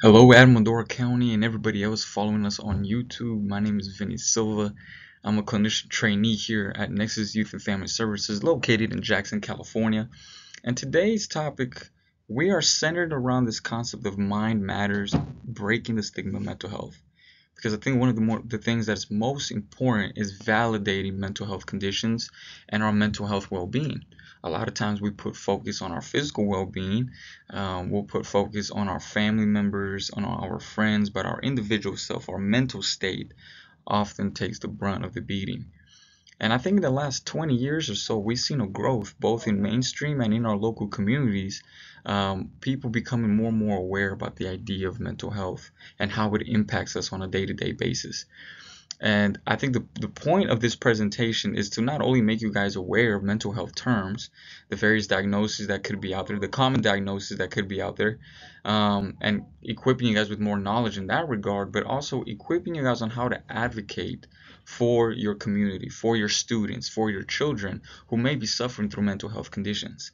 Hello, Amador County, and everybody else following us on YouTube. My name is Vinny Silva. I'm a clinician trainee here at Nexus Youth and Family Services, located in Jackson, California. And today's topic, we are centered around this concept of mind matters, breaking the stigma of mental health. Because I think one of the things that's most important is validating mental health conditions and our mental health well-being. A lot of times we put focus on our physical well-being, we'll put focus on our family members, on our friends, but our individual self, our mental state, often takes the brunt of the beating. And I think in the last 20 years or so, we've seen a growth both in mainstream and in our local communities. People becoming more and more aware about the idea of mental health and how it impacts us on a day-to-day basis. And I think the point of this presentation is to not only make you guys aware of mental health terms, the various diagnoses that could be out there, the common diagnoses that could be out there, and equipping you guys with more knowledge in that regard, but also equipping you guys on how to advocate for your community, for your students, for your children who may be suffering through mental health conditions.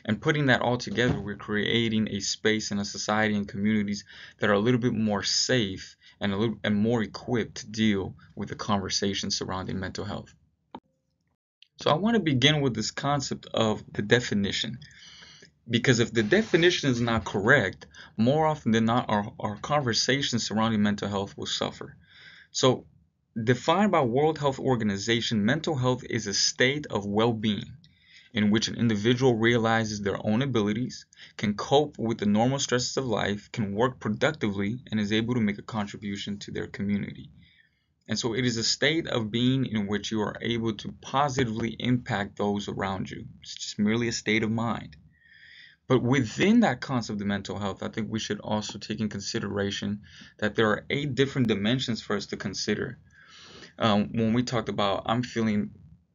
And putting that all together, we're creating a space in a society and communities that are a little bit more safe and more equipped to deal with the conversation surrounding mental health. So I want to begin with this concept of the definition. Because if the definition is not correct, more often than not, our conversations surrounding mental health will suffer. So, defined by World Health Organization, mental health is a state of well-being in which an individual realizes their own abilities, can cope with the normal stresses of life, can work productively, and is able to make a contribution to their community. And so it is a state of being in which you are able to positively impact those around you. It's just merely a state of mind. But within that concept of mental health, I think we should also take in consideration that there are 8 different dimensions for us to consider. When we talked about I'm feeling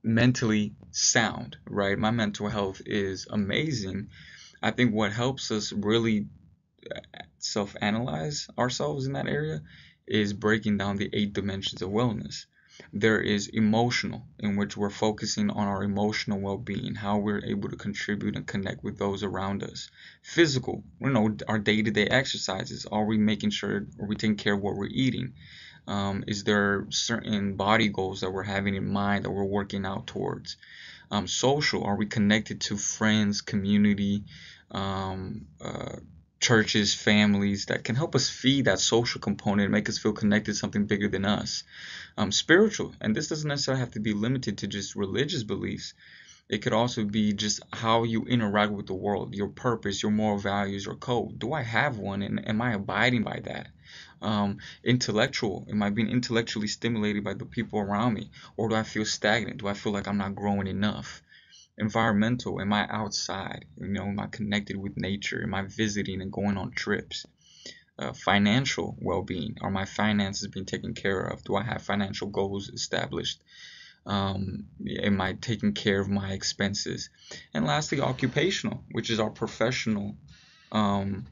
mentally sound, right? My mental health is amazing. I think what helps us really self-analyze ourselves in that area is breaking down the 8 dimensions of wellness. There is emotional, in which we're focusing on our emotional well-being, how we're able to contribute and connect with those around us. Physical, our day-to-day exercises. Are we making sure, are we taking care of what we're eating? Is there certain body goals that we're having in mind that we're working out towards? Social, are we connected to friends, community, um, uh, churches, families that can help us feed that social component and make us feel connected to something bigger than us? Spiritual, and this doesn't necessarily have to be limited to just religious beliefs. It could also be just how you interact with the world, your purpose, your moral values, your code. Do I have one, and am I abiding by that? Intellectual, am I being intellectually stimulated by the people around me, or do I feel stagnant? Do I feel like I'm not growing enough? Environmental, am I outside? Am I connected with nature? Am I visiting and going on trips? Financial well-being, are my finances being taken care of? Do I have financial goals established? Am I taking care of my expenses? And lastly, occupational, which is um,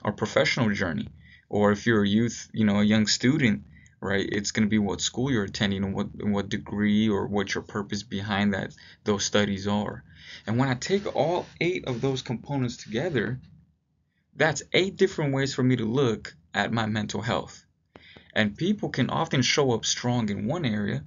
our professional journey. Or if you're a youth, a young student, right? It's going to be what school you're attending and what degree or what your purpose behind those studies are. And when I take all 8 of those components together, that's 8 different ways for me to look at my mental health. And people can often show up strong in one area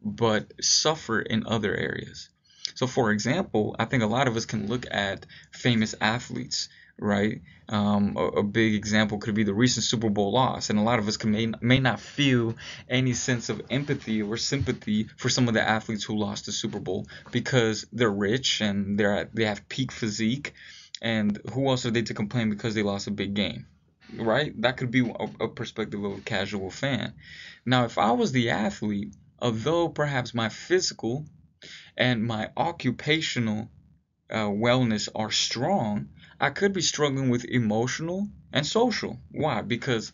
but suffer in other areas. So, for example, I think a lot of us can look at famous athletes, right? A big example could be the recent Super Bowl loss, and a lot of us may not feel any sense of empathy or sympathy for some of the athletes who lost the Super Bowl because they're rich and they have peak physique, and who else are they to complain because they lost a big game? Right? That could be a perspective of a casual fan. Now, if I was the athlete, although perhaps my physical and my occupational wellness are strong, I could be struggling with emotional and social. Why? Because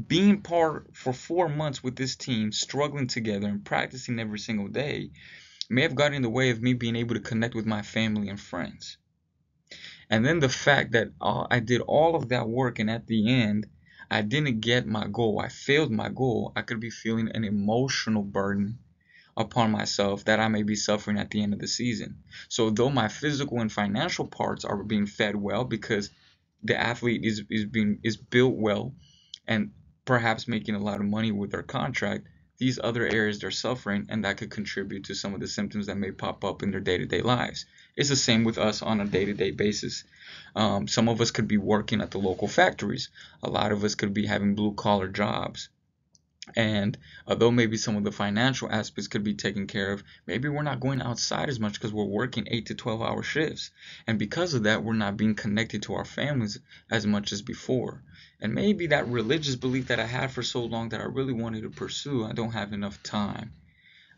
being part for 4 months with this team, struggling together and practicing every single day, may have gotten in the way of me being able to connect with my family and friends. And then the fact that I did all of that work and at the end, I didn't get my goal. I failed my goal. I could be feeling an emotional burden upon myself that I may be suffering at the end of the season. So though my physical and financial parts are being fed well because the athlete is built well and perhaps making a lot of money with their contract, these other areas they're suffering, and that could contribute to some of the symptoms that may pop up in their day-to-day lives. It's the same with us on a day-to-day basis. Some of us could be working at the local factories. A lot of us could be having blue-collar jobs. And although maybe some of the financial aspects could be taken care of, maybe we're not going outside as much because we're working 8 to 12-hour shifts. And because of that, we're not being connected to our families as much as before. And maybe that religious belief that I had for so long that I really wanted to pursue, I don't have enough time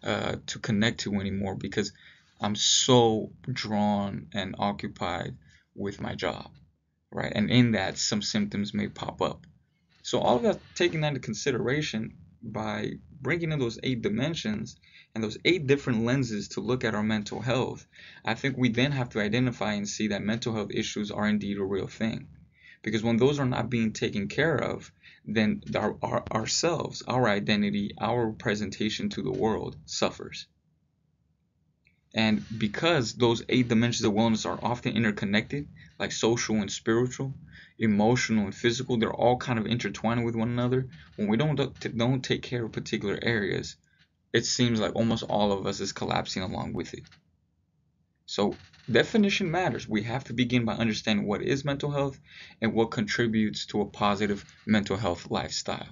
to connect to anymore because I'm so drawn and occupied with my job, right? And in that, some symptoms may pop up. So all of that taking that into consideration by bringing in those 8 dimensions and those 8 different lenses to look at our mental health, I think we then have to identify and see that mental health issues are indeed a real thing. Because when those are not being taken care of, then ourselves, our identity, our presentation to the world suffers. And because those 8 dimensions of wellness are often interconnected, like social and spiritual, emotional and physical, they're all kind of intertwined with one another. When we don't take care of particular areas, it seems like almost all of us is collapsing along with it. So definition matters. We have to begin by understanding what is mental health and what contributes to a positive mental health lifestyle.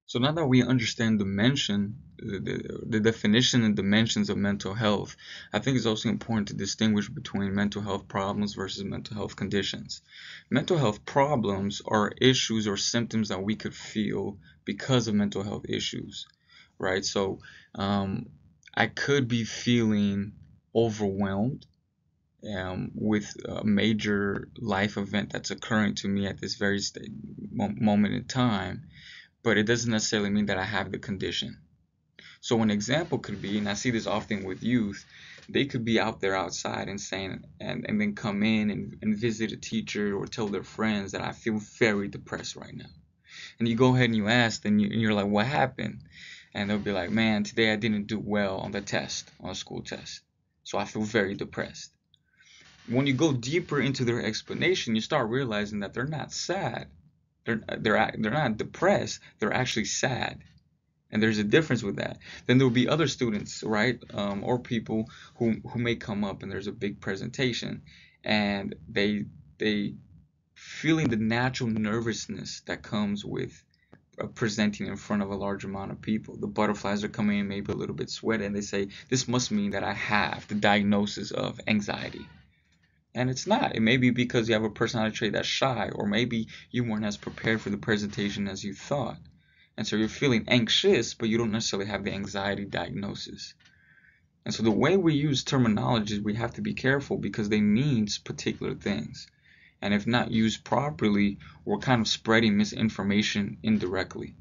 So now that we understand the definition and dimensions of mental health, I think it's also important to distinguish between mental health problems versus mental health conditions. Mental health problems are issues or symptoms that we could feel because of mental health issues, right? So I could be feeling overwhelmed with a major life event that's occurring to me at this very moment in time, but it doesn't necessarily mean that I have the condition. So an example could be, and I see this often with youth, they could be out there outside and saying, and then come in and visit a teacher or tell their friends that I feel very depressed right now. And you go ahead and you ask, and you're like, what happened? And they'll be like, man, today I didn't do well on the test, on a school test. So I feel very depressed. When you go deeper into their explanation, you start realizing that they're not sad. They're not depressed. They're actually sad, and there's a difference with that. Then there will be other students, right, or people who may come up and there's a big presentation, and they feeling the natural nervousness that comes with presenting in front of a large amount of people. The butterflies are coming in, maybe a little bit sweaty, and they say this must mean that I have the diagnosis of anxiety. And it's not. It may be because you have a personality trait that's shy, or maybe you weren't as prepared for the presentation as you thought. And so you're feeling anxious, but you don't necessarily have the anxiety diagnosis. And so the way we use terminologies, we have to be careful because they mean particular things. And if not used properly, we're kind of spreading misinformation indirectly.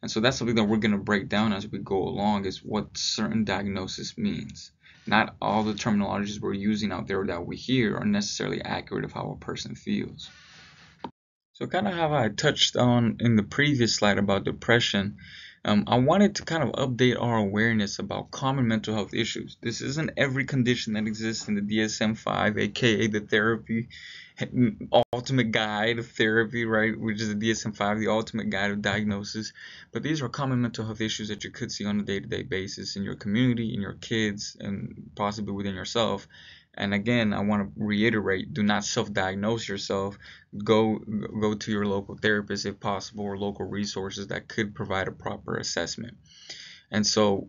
And so that's something that we're going to break down as we go along, is what certain diagnosis means. Not all the terminologies we're using out there that we hear are necessarily accurate of how a person feels. So kind of how I touched on in the previous slide about depression, I wanted to kind of update our awareness about common mental health issues. This isn't every condition that exists in the DSM-5, aka the therapy ultimate guide of therapy, right? Which is the DSM-5, the ultimate guide of diagnosis. But these are common mental health issues that you could see on a day-to-day basis in your community, in your kids, and possibly within yourself. And again, I want to reiterate, do not self-diagnose yourself. Go to your local therapist if possible, or local resources that could provide a proper assessment. And so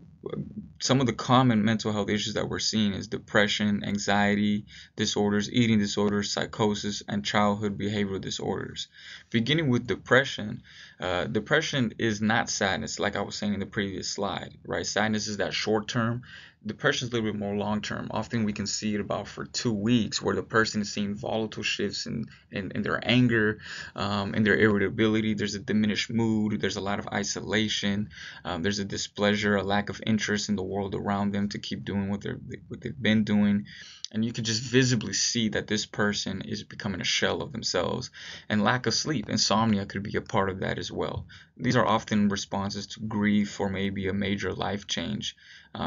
some of the common mental health issues that we're seeing is depression, anxiety disorders, eating disorders, psychosis, and childhood behavioral disorders. Beginning with depression, depression is not sadness, like I was saying in the previous slide, right? Sadness is that short term. Depression is a little bit more long term. Often we can see it about for 2 weeks, where the person is seeing volatile shifts in their anger, in their irritability. There's a diminished mood. There's a lot of isolation. There's a displeasure, a lack of interest in the world around them to keep doing what they've been doing. And you can just visibly see that this person is becoming a shell of themselves. And lack of sleep, insomnia, could be a part of that as well. These are often responses to grief or maybe a major life change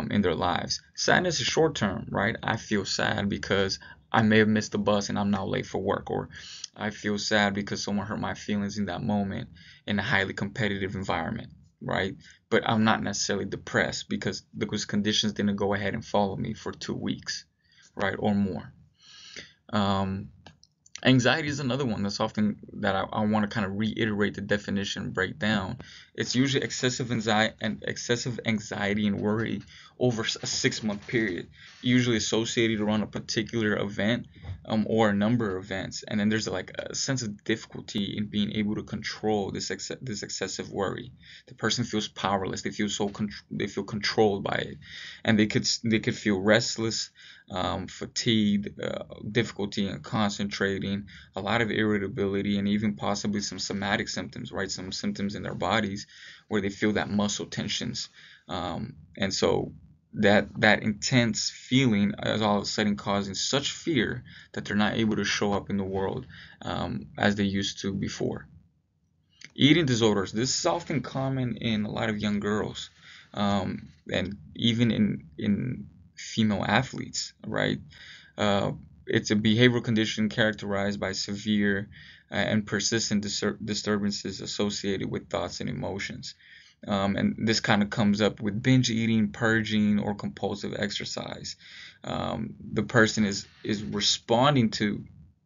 in their lives. Sadness is short term, right? I feel sad because I may have missed the bus and I'm now late for work, or I feel sad because someone hurt my feelings in that moment in a highly competitive environment, right? But I'm not necessarily depressed because those conditions didn't go ahead and follow me for 2 weeks, right, or more. Um, Anxiety is another one that's often that I want to kind of reiterate the definition and break down. It's usually excessive anxiety and worry over a 6 month period, usually associated around a particular event, or a number of events. And then there's like a sense of difficulty in being able to control this excessive worry. The person feels powerless. They feel controlled by it, and they could feel restless, fatigued, difficulty in concentrating, a lot of irritability, and even possibly some somatic symptoms, right? Some symptoms in their bodies where they feel that muscle tensions. And so that intense feeling is all of a sudden causing such fear that they're not able to show up in the world as they used to before. Eating disorders. This is often common in a lot of young girls, and even in female athletes, right? Uh, it's a behavioral condition characterized by severe and persistent disturbances associated with thoughts and emotions. And this kind of comes up with binge eating, purging, or compulsive exercise. The person is responding to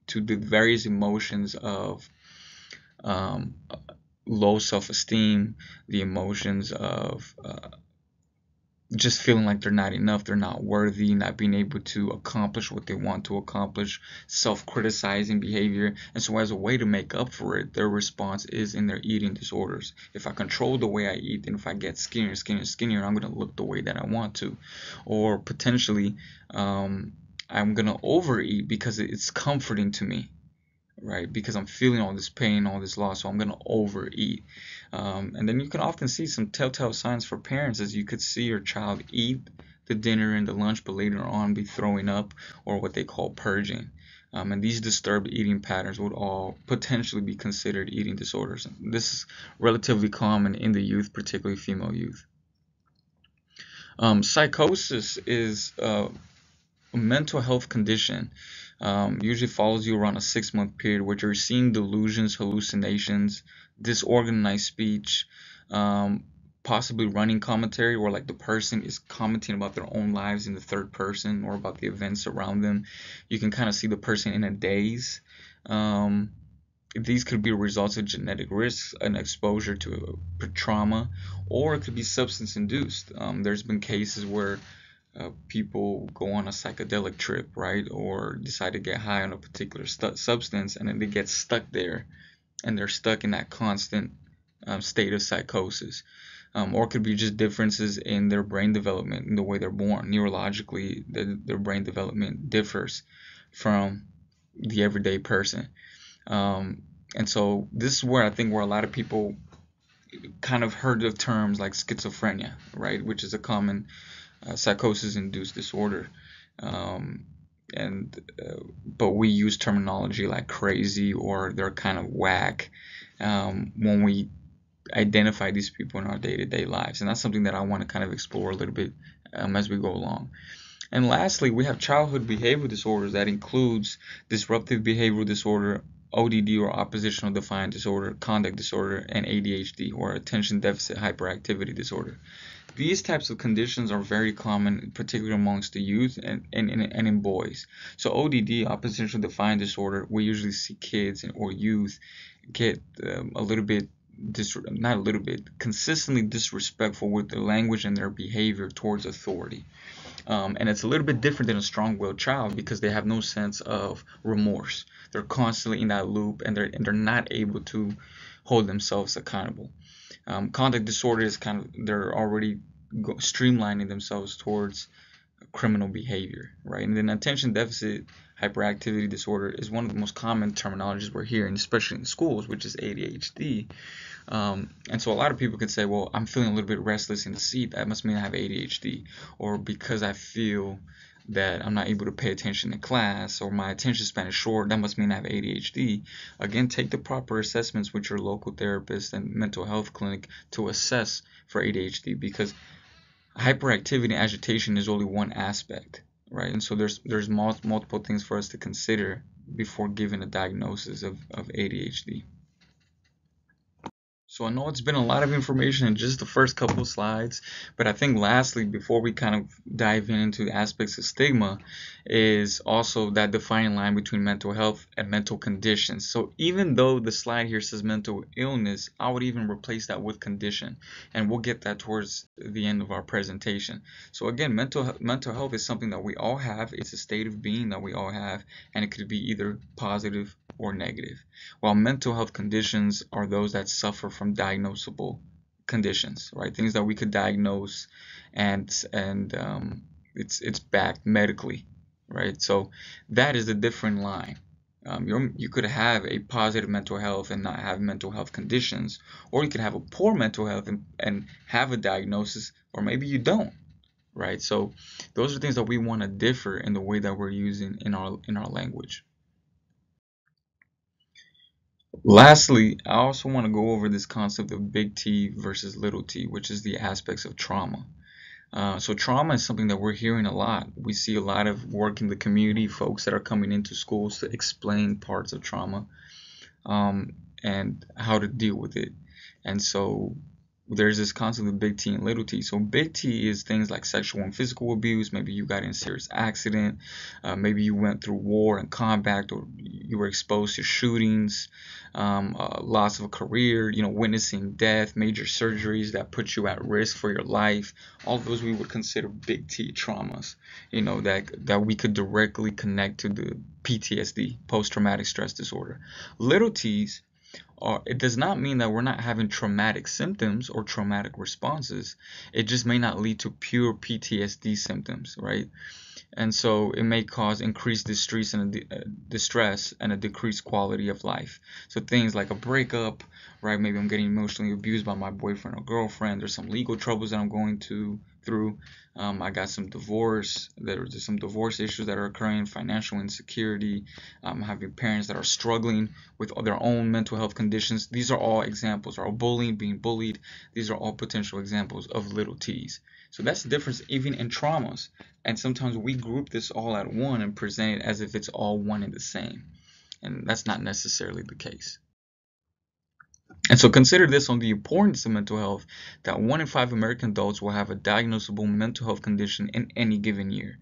the various emotions of um, low self-esteem, the emotions of just feeling like they're not enough, they're not worthy, not being able to accomplish what they want to accomplish, self-criticizing behavior. And so as a way to make up for it, their response is in their eating disorders. If I control the way I eat, then if I get skinnier, I'm going to look the way that I want to. Or potentially, I'm going to overeat because it's comforting to me, right? Because I'm feeling all this pain, all this loss, so I'm going to overeat. And then you can often see some telltale signs for parents, as you could see your child eat the dinner and the lunch, but later on be throwing up, or what they call purging. And these disturbed eating patterns would all potentially be considered eating disorders. This is relatively common in the youth, particularly female youth. Psychosis is a mental health condition. Usually follows you around a 6 month period where you're seeing delusions, hallucinations, disorganized speech, possibly running commentary, where like the person is commenting about their own lives in the third person or about the events around them. You can kind of see the person in a daze. These could be results of genetic risks and exposure to trauma, or it could be substance induced. There's been cases where people go on a psychedelic trip, right, or decide to get high on a particular substance, and then they get stuck there, and they're stuck in that constant state of psychosis. Or it could be just differences in their brain development, in the way they're born. Neurologically, their brain development differs from the everyday person. And so this is where I think where a lot of people kind of heard of terms like schizophrenia, right, which is a common psychosis-induced disorder. Um, but we use terminology like crazy or they're kind of whack when we identify these people in our day-to-day lives. And that's something that I want to kind of explore a little bit as we go along. And lastly, we have childhood behavioral disorders. That includes disruptive behavioral disorder, ODD or oppositional defiant disorder, conduct disorder, and ADHD or attention deficit hyperactivity disorder. These types of conditions are very common, particularly amongst the youth and in boys. So ODD, oppositional defiant disorder, we usually see kids or youth get a little bit, not a little bit, consistently disrespectful with their language and their behavior towards authority. And it's a little bit different than a strong-willed child because they have no sense of remorse. They're constantly in that loop, and they're not able to hold themselves accountable. Conduct disorder is kind of they're already streamlining themselves towards criminal behavior, right? And then attention deficit hyperactivity disorder is one of the most common terminologies we're hearing, especially in schools, which is ADHD. And so a lot of people could say, well, I'm feeling a little bit restless in the seat. That must mean I have ADHD. Or because I feel that I'm not able to pay attention in class, or my attention span is short, that must mean I have ADHD. Again, take the proper assessments with your local therapist and mental health clinic to assess for ADHD, because hyperactivity and agitation is only one aspect right? And so there's multiple things for us to consider before giving a diagnosis of ADHD. So I know it's been a lot of information in just the first couple of slides, but I think lastly, before we kind of dive into aspects of stigma, is also that defining line between mental health and mental conditions. So even though the slide here says mental illness, I would even replace that with condition, and we'll get that towards the end of our presentation. So again, mental health is something that we all have. It's a state of being that we all have, and it could be either positive or negative. While mental health conditions are those that suffer from diagnosable conditions, right? Things that we could diagnose, and it's backed medically, right? So that is a different line. You could have a positive mental health and not have mental health conditions, or you could have a poor mental health and have a diagnosis, or maybe you don't, right? So those are things that we want to differ in the way that we're using in our language. Lastly, I also want to go over this concept of big T versus little t, which is the aspects of trauma. So trauma is something that we're hearing a lot. We see a lot of work in the community, folks that are coming into schools to explain parts of trauma, um, and how to deal with it. And so there's this concept of big T and little t. So big T is things like sexual and physical abuse. Maybe you got in a serious accident. Maybe you went through war and combat, or you were exposed to shootings, loss of a career, witnessing death, major surgeries that put you at risk for your life. All of those we would consider big T traumas, that we could directly connect to the PTSD, post-traumatic stress disorder. Little T's, it does not mean that we're not having traumatic symptoms or traumatic responses. It just may not lead to pure PTSD symptoms, right? And so it may cause increased distress and a decreased quality of life. So things like a breakup, right? Maybe I'm getting emotionally abused by my boyfriend or girlfriend. There's some legal troubles that I'm going through. I got some divorce. There's some divorce issues that are occurring, financial insecurity, having parents that are struggling with their own mental health conditions. These are all examples, or bullying, being bullied. These are all potential examples of little t's. So that's the difference even in traumas. And sometimes we group this all at one and present it as if it's all one and the same. And that's not necessarily the case. And so consider this on the importance of mental health, that 1 in 5 American adults will have a diagnosable mental health condition in any given year.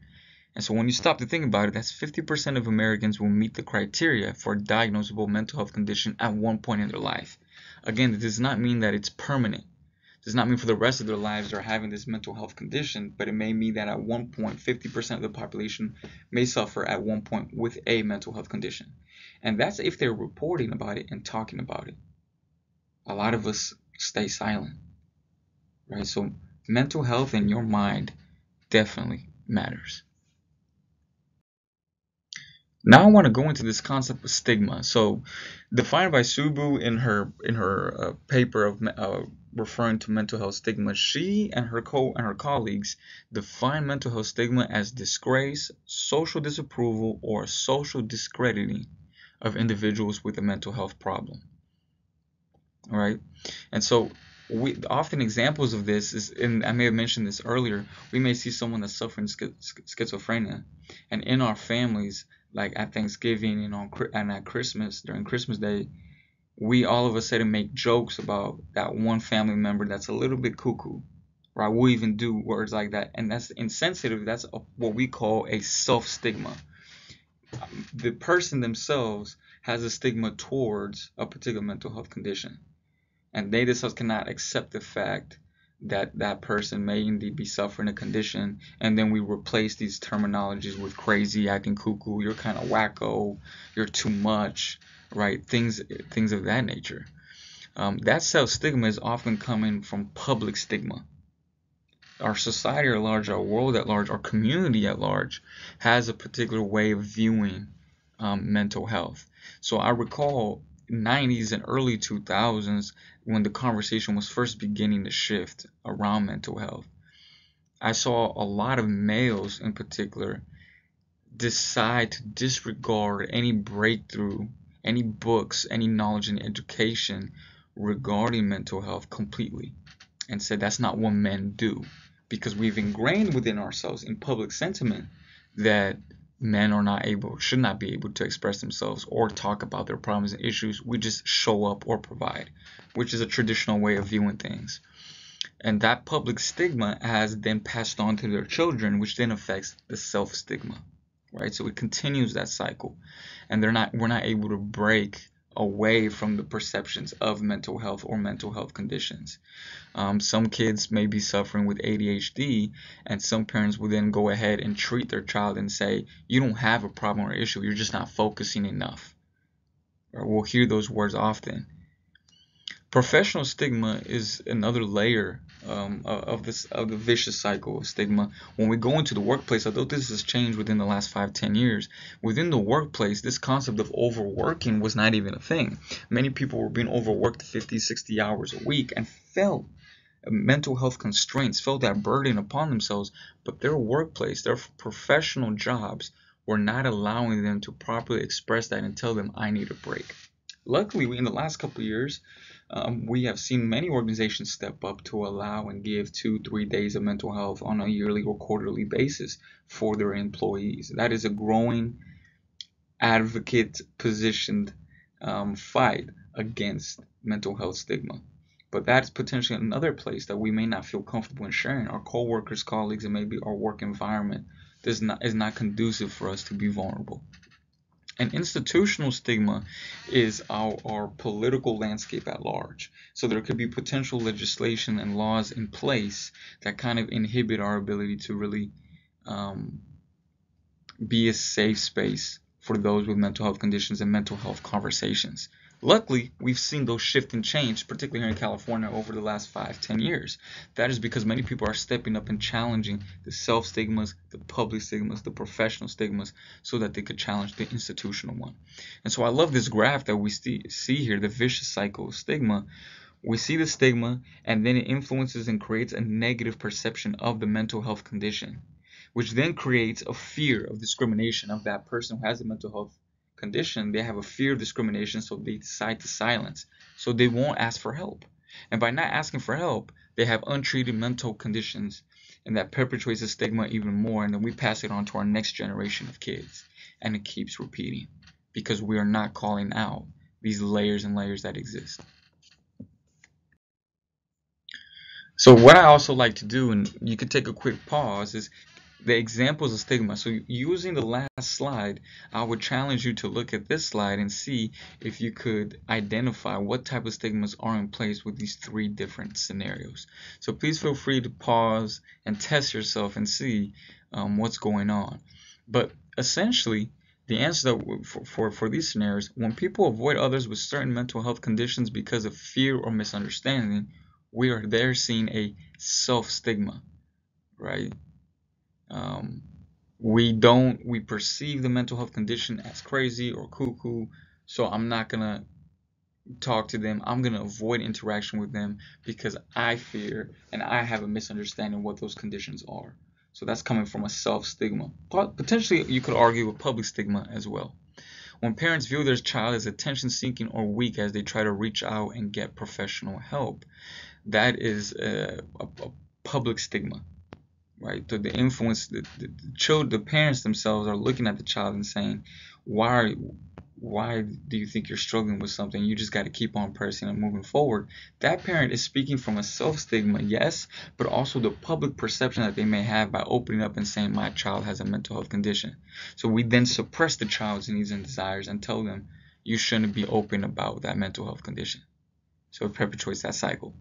And so when you stop to think about it, that's 50% of Americans will meet the criteria for a diagnosable mental health condition at one point in their life. Again, it does not mean that it's permanent. It does not mean for the rest of their lives they're having this mental health condition, but it may mean that at one point 50% of the population may suffer at one point with a mental health condition. And that's if they're reporting about it and talking about it. A lot of us stay silent, right? So mental health in your mind definitely matters. Now I want to go into this concept of stigma. So, defined by Subu in her paper of referring to mental health stigma, she and her colleagues define mental health stigma as disgrace, social disapproval, or social discrediting of individuals with a mental health problem. All right, and so we often examples of this is, and I may have mentioned this earlier, we may see someone that's suffering schizophrenia, and in our families, like at Thanksgiving and at Christmas, during Christmas Day, we all of a sudden make jokes about that one family member that's a little bit cuckoo, right? We'll even do words like that, and that's insensitive. That's what we call a self-stigma. The person themselves has a stigma towards a particular mental health condition, and they themselves cannot accept the fact that that person may indeed be suffering a condition, and then we replace these terminologies with crazy, acting cuckoo, you're kind of wacko, you're too much, right? Things of that nature. That self-stigma is often coming from public stigma. Our society at large, our world at large, our community at large has a particular way of viewing mental health. So I recall 90s and early 2000s when the conversation was first beginning to shift around mental health. I saw a lot of males in particular decide to disregard any breakthrough, any books, any knowledge and education regarding mental health completely, and said that's not what men do, because we've ingrained within ourselves in public sentiment that men are not able, should not be able to express themselves or talk about their problems and issues. We just show up or provide, which is a traditional way of viewing things. And that public stigma has then passed on to their children, which then affects the self-stigma, right? So it continues that cycle, and we're not able to break away from the perceptions of mental health or mental health conditions. Some kids may be suffering with ADHD, and some parents will then go ahead and treat their child and say, you don't have a problem or issue, you're just not focusing enough. Right? We'll hear those words often. Professional stigma is another layer of the vicious cycle of stigma. When we go into the workplace, although this has changed within the last 5-10 years, within the workplace, this concept of overworking was not even a thing. Many people were being overworked 50-60 hours a week and felt mental health constraints, felt that burden upon themselves, but their workplace, their professional jobs were not allowing them to properly express that and tell them, I need a break. Luckily, in the last couple of years, we have seen many organizations step up to allow and give 2-3 days of mental health on a yearly or quarterly basis for their employees. That is a growing advocate positioned fight against mental health stigma. But that's potentially another place that we may not feel comfortable in sharing. Our co-workers, colleagues, and maybe our work environment is not conducive for us to be vulnerable. And institutional stigma is our political landscape at large. So there could be potential legislation and laws in place that kind of inhibit our ability to really be a safe space for those with mental health conditions and mental health conversations. Luckily, we've seen those shift and change, particularly here in California, over the last 5-10 years. That is because many people are stepping up and challenging the self-stigmas, the public stigmas, the professional stigmas, so that they could challenge the institutional one. And so I love this graph that we see here, the vicious cycle of stigma. We see the stigma, and then it influences and creates a negative perception of the mental health condition, which then creates a fear of discrimination of that person who has a mental health condition. They have a fear of discrimination, so they decide to silence. So they won't ask for help. And by not asking for help, they have untreated mental conditions, and that perpetuates the stigma even more, and then we pass it on to our next generation of kids. And it keeps repeating because we are not calling out these layers and layers that exist. So what I also like to do, and you could take a quick pause, is the examples of stigma. So using the last slide, I would challenge you to look at this slide and see if you could identify what type of stigmas are in place with these 3 different scenarios. So please feel free to pause and test yourself and see what's going on. But essentially, the answer that for these scenarios, when people avoid others with certain mental health conditions because of fear or misunderstanding, we are there seeing a self-stigma, right? We perceive the mental health condition as crazy or cuckoo, so I'm not gonna talk to them. I'm gonna avoid interaction with them because I fear and I have a misunderstanding of what those conditions are. So that's coming from a self-stigma. Potentially, you could argue a public stigma as well. When parents view their child as attention-seeking or weak as they try to reach out and get professional help, that is a public stigma. Right, so the influence, the parents themselves are looking at the child and saying, why do you think you're struggling with something? You just got to keep on pressing and moving forward. That parent is speaking from a self-stigma, yes, but also the public perception that they may have by opening up and saying, my child has a mental health condition. So we then suppress the child's needs and desires and tell them, you shouldn't be open about that mental health condition. So it perpetuates that cycle.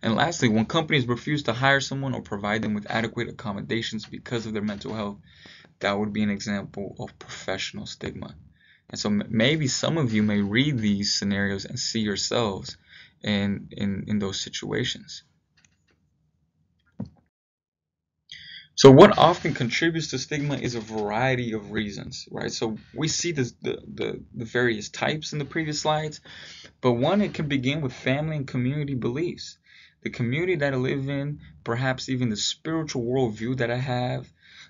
And lastly, when companies refuse to hire someone or provide them with adequate accommodations because of their mental health, that would be an example of professional stigma. And so maybe some of you may read these scenarios and see yourselves in those situations. So what often contributes to stigma is a variety of reasons, right? So we see the various types in the previous slides, but one, it can begin with family and community beliefs. The community that I live in, perhaps even the spiritual worldview that I have,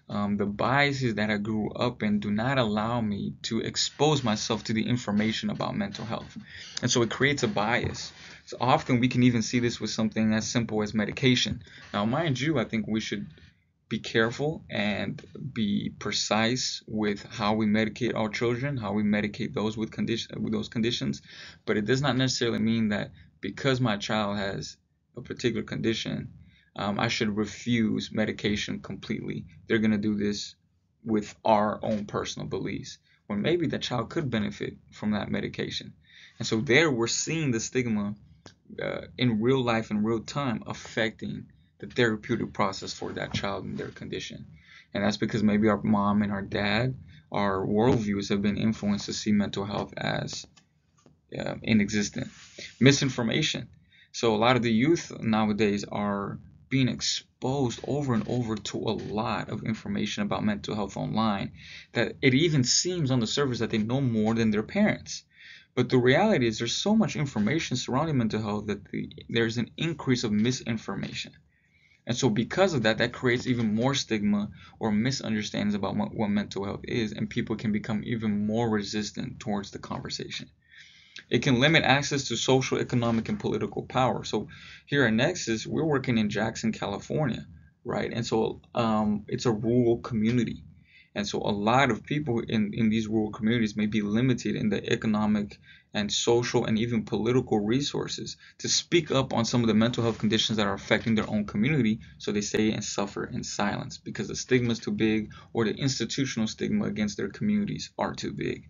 the biases that I grew up in do not allow me to expose myself to the information about mental health. And so it creates a bias. So often we can even see this with something as simple as medication. Now, mind you, I think we should be careful and be precise with how we medicate our children, how we medicate those with those conditions. But it does not necessarily mean that because my child has a particular condition, I should refuse medication completely. They're going to do this with our own personal beliefs, or maybe the child could benefit from that medication. And so there we're seeing the stigma in real life, in real time, affecting the therapeutic process for that child and their condition. And that's because maybe our mom and our dad, our worldviews have been influenced to see mental health as inexistent. Misinformation. So a lot of the youth nowadays are being exposed over and over to a lot of information about mental health online that it even seems on the surface that they know more than their parents. But the reality is there's so much information surrounding mental health that there's an increase of misinformation. And so because of that, that creates even more stigma or misunderstandings about what mental health is, and people can become even more resistant towards the conversation. It can limit access to social, economic, and political power. So here at Nexus, we're working in Jackson, California, right? And so it's a rural community. And so a lot of people in these rural communities may be limited in the economic and social and even political resources to speak up on some of the mental health conditions that are affecting their own community. So they stay and suffer in silence because the stigma is too big, or the institutional stigma against their communities are too big.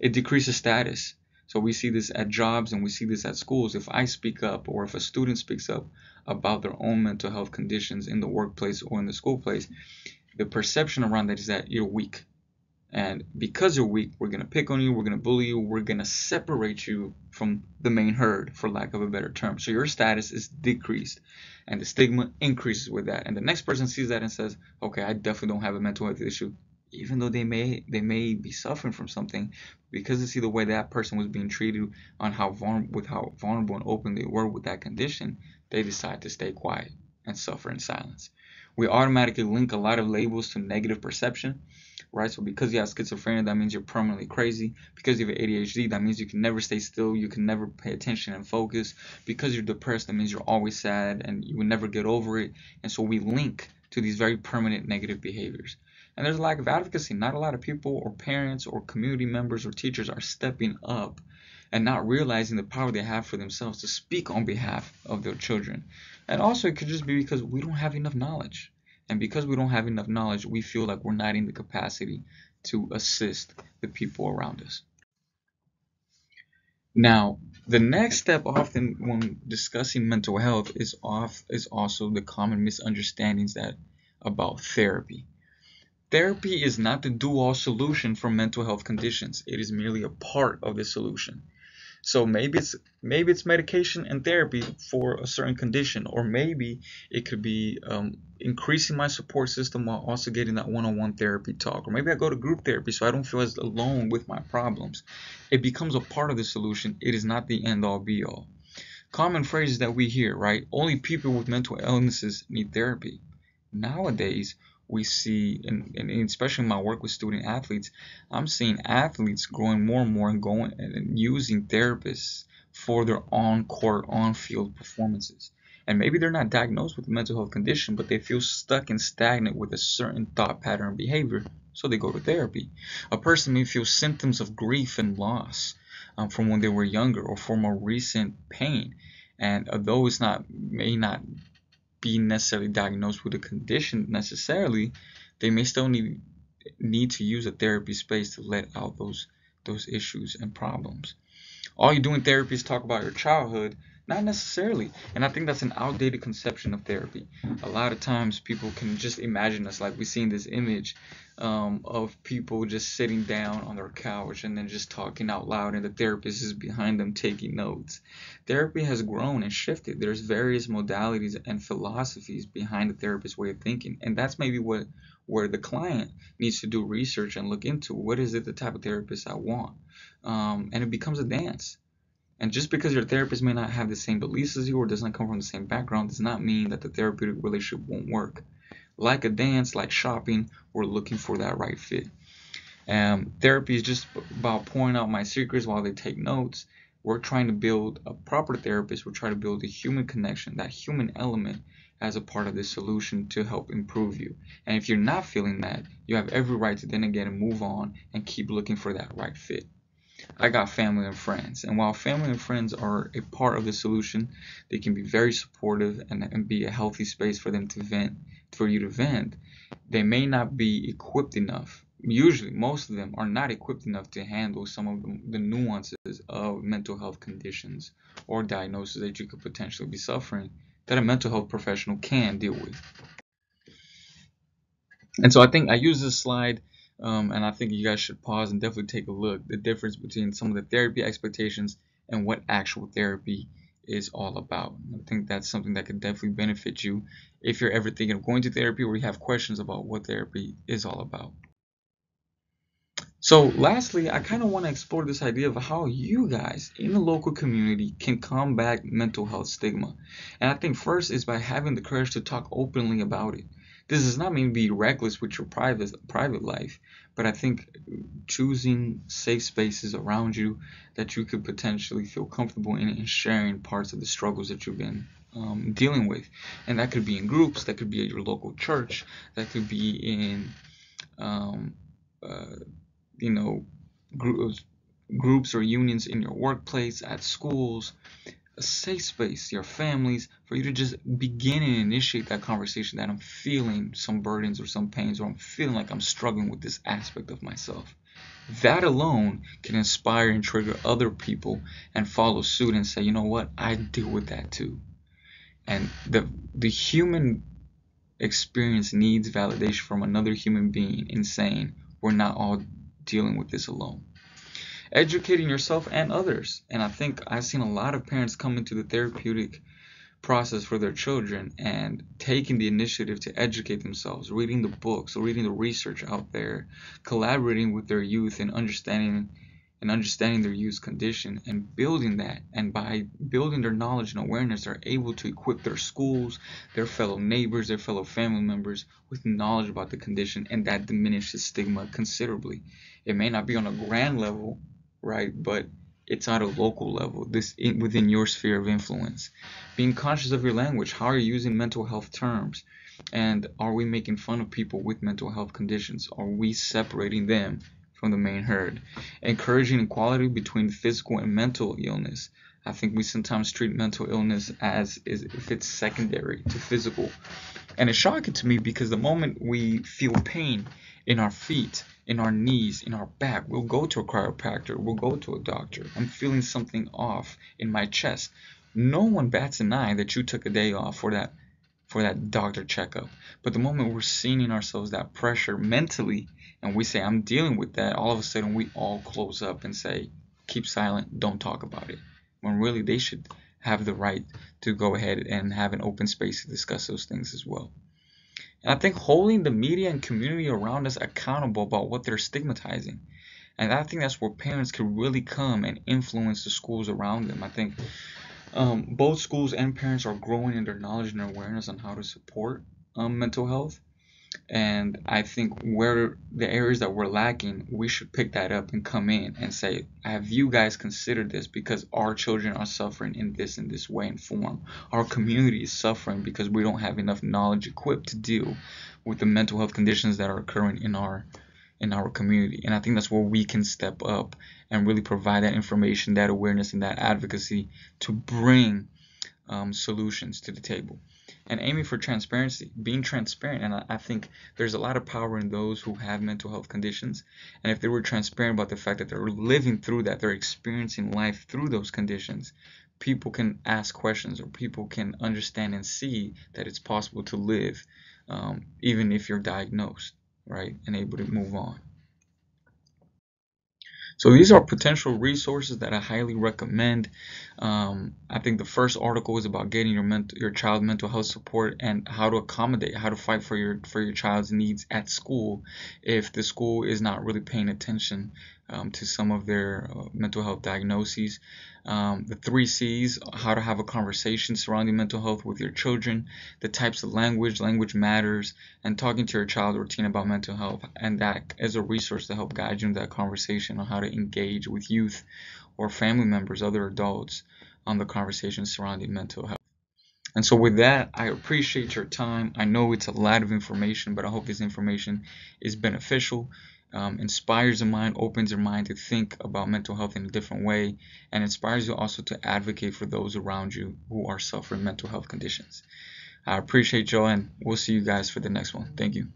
It decreases status. So we see this at jobs and we see this at schools. If I speak up, or if a student speaks up about their own mental health conditions in the workplace or in the school place, the perception around that is that you're weak. And because you're weak, we're going to pick on you, we're going to bully you, we're going to separate you from the main herd, for lack of a better term. So your status is decreased and the stigma increases with that. And the next person sees that and says, okay, I definitely don't have a mental health issue, even though they may be suffering from something, because they see the way that person was being treated, on how vulnerable and open they were with that condition, they decide to stay quiet and suffer in silence. We automatically link a lot of labels to negative perception, right? So because you have schizophrenia, that means you're permanently crazy. Because you have ADHD, that means you can never stay still, you can never pay attention and focus. Because you're depressed, that means you're always sad and you will never get over it. And so we link to these very permanent negative behaviors. And there's a lack of advocacy. Not a lot of people or parents or community members or teachers are stepping up and not realizing the power they have for themselves to speak on behalf of their children. And also it could just be because we don't have enough knowledge. And because we don't have enough knowledge, we feel like we're not in the capacity to assist the people around us. Now, the next step often when discussing mental health is also the common misunderstandings that about therapy. Therapy is not the do-all solution for mental health conditions. It is merely a part of the solution. So maybe it's medication and therapy for a certain condition, or maybe it could be increasing my support system while also getting that one-on-one therapy talk, or maybe I go to group therapy so I don't feel as alone with my problems. It becomes a part of the solution. It is not the end-all be-all. Common phrases that we hear, right? Only people with mental illnesses need therapy. Nowadays, we see, and especially in my work with student athletes, I'm seeing athletes growing more and more and going and using therapists for their on-court, on-field performances. And maybe they're not diagnosed with a mental health condition, but they feel stuck and stagnant with a certain thought pattern and behavior, so they go to therapy. A person may feel symptoms of grief and loss from when they were younger, or from a recent pain. And although may not be necessarily diagnosed with a condition necessarily, they may still need to use a therapy space to let out those issues and problems. All you do in therapy is talk about your childhood. Not necessarily. And I think that's an outdated conception of therapy. A lot of times people can just imagine us like we see in this image of people just sitting down on their couch and then just talking out loud, and the therapist is behind them taking notes. Therapy has grown and shifted. There's various modalities and philosophies behind the therapist's way of thinking. And that's maybe where the client needs to do research and look into what is it the type of therapist I want. And it becomes a dance. And just because your therapist may not have the same beliefs as you or does not come from the same background does not mean that the therapeutic relationship won't work. Like a dance, like shopping, we're looking for that right fit. Therapy is just about pouring out my secrets while they take notes. we're trying to build a proper therapist. We're trying to build a human connection, that human element as a part of the solution to help improve you. And if you're not feeling that, you have every right to then again move on and keep looking for that right fit. I got family and friends, and while family and friends are a part of the solution, they can be very supportive and be a healthy space for them to vent, for you to vent. They may not be equipped enough. Usually, most of them are not equipped enough to handle some of the nuances of mental health conditions or diagnoses that you could potentially be suffering that a mental health professional can deal with. And so I think I use this slide, and I think you guys should pause and definitely take a look, the difference between some of the therapy expectations and what actual therapy is all about. I think that's something that could definitely benefit you if you're ever thinking of going to therapy or you have questions about what therapy is all about. So lastly, I kind of want to explore this idea of how you guys in the local community can combat mental health stigma. And I think first is by having the courage to talk openly about it. This does not mean be reckless with your private life, but I think choosing safe spaces around you that you could potentially feel comfortable in and sharing parts of the struggles that you've been dealing with. And that could be in groups, that could be at your local church, that could be in um, uh, you know, groups or unions in your workplace, at schools, a safe space, your families, for you to just begin and initiate that conversation that I'm feeling some burdens or some pains, or I'm feeling like I'm struggling with this aspect of myself. That alone can inspire and trigger other people and follow suit and say, you know what, I deal with that too. And the human experience needs validation from another human being in saying we're not all dealing with this alone. Educating yourself and others. And I think I've seen a lot of parents come into the therapeutic process for their children and taking the initiative to educate themselves, reading the books, reading the research out there, collaborating with their youth and understanding their youth's condition and building that. And by building their knowledge and awareness, they're able to equip their schools, their fellow neighbors, their fellow family members with knowledge about the condition, and that diminishes stigma considerably. It may not be on a grand level, right, but it's at a local level, within your sphere of influence. Being conscious of your language, how are you using mental health terms? And are we making fun of people with mental health conditions? Are we separating them from the main herd? Encouraging equality between physical and mental illness. I think we sometimes treat mental illness as if it's secondary to physical. And it's shocking to me because the moment we feel pain in our feet, in our knees, in our back, we'll go to a chiropractor, we'll go to a doctor. I'm feeling something off in my chest. No one bats an eye that you took a day off for that doctor checkup. But the moment we're seeing in ourselves that pressure mentally and we say, I'm dealing with that, all of a sudden we all close up and say, keep silent, don't talk about it. When really they should have the right to go ahead and have an open space to discuss those things as well. And I think holding the media and community around us accountable about what they're stigmatizing. And I think that's where parents can really come and influence the schools around them. I think both schools and parents are growing in their knowledge and awareness on how to support mental health. And I think where the areas that we're lacking, we should pick that up and come in and say, have you guys considered this? Because our children are suffering in this way and form. Our community is suffering because we don't have enough knowledge equipped to deal with the mental health conditions that are occurring in our community. And I think that's where we can step up and really provide that information, that awareness, and that advocacy to bring solutions to the table. And aiming for transparency, being transparent. And I think there's a lot of power in those who have mental health conditions. And if they were transparent about the fact that they're living through that, they're experiencing life through those conditions, people can ask questions or people can understand and see that it's possible to live even if you're diagnosed, right, and able to move on. So these are potential resources that I highly recommend. I think the first article is about getting your child mental health support and how to accommodate, how to fight for your child's needs at school if the school is not really paying attention to some of their mental health diagnoses. The 3 C's, how to have a conversation surrounding mental health with your children, the types of language matters, and talking to your child routine about mental health. And that is a resource to help guide you in that conversation on how to engage with youth or family members, other adults, on the conversation surrounding mental health. And so with that, I appreciate your time. I know it's a lot of information, but I hope this information is beneficial, inspires your mind, opens your mind to think about mental health in a different way, and inspires you also to advocate for those around you who are suffering mental health conditions. I appreciate y'all, and we'll see you guys for the next one. Thank you.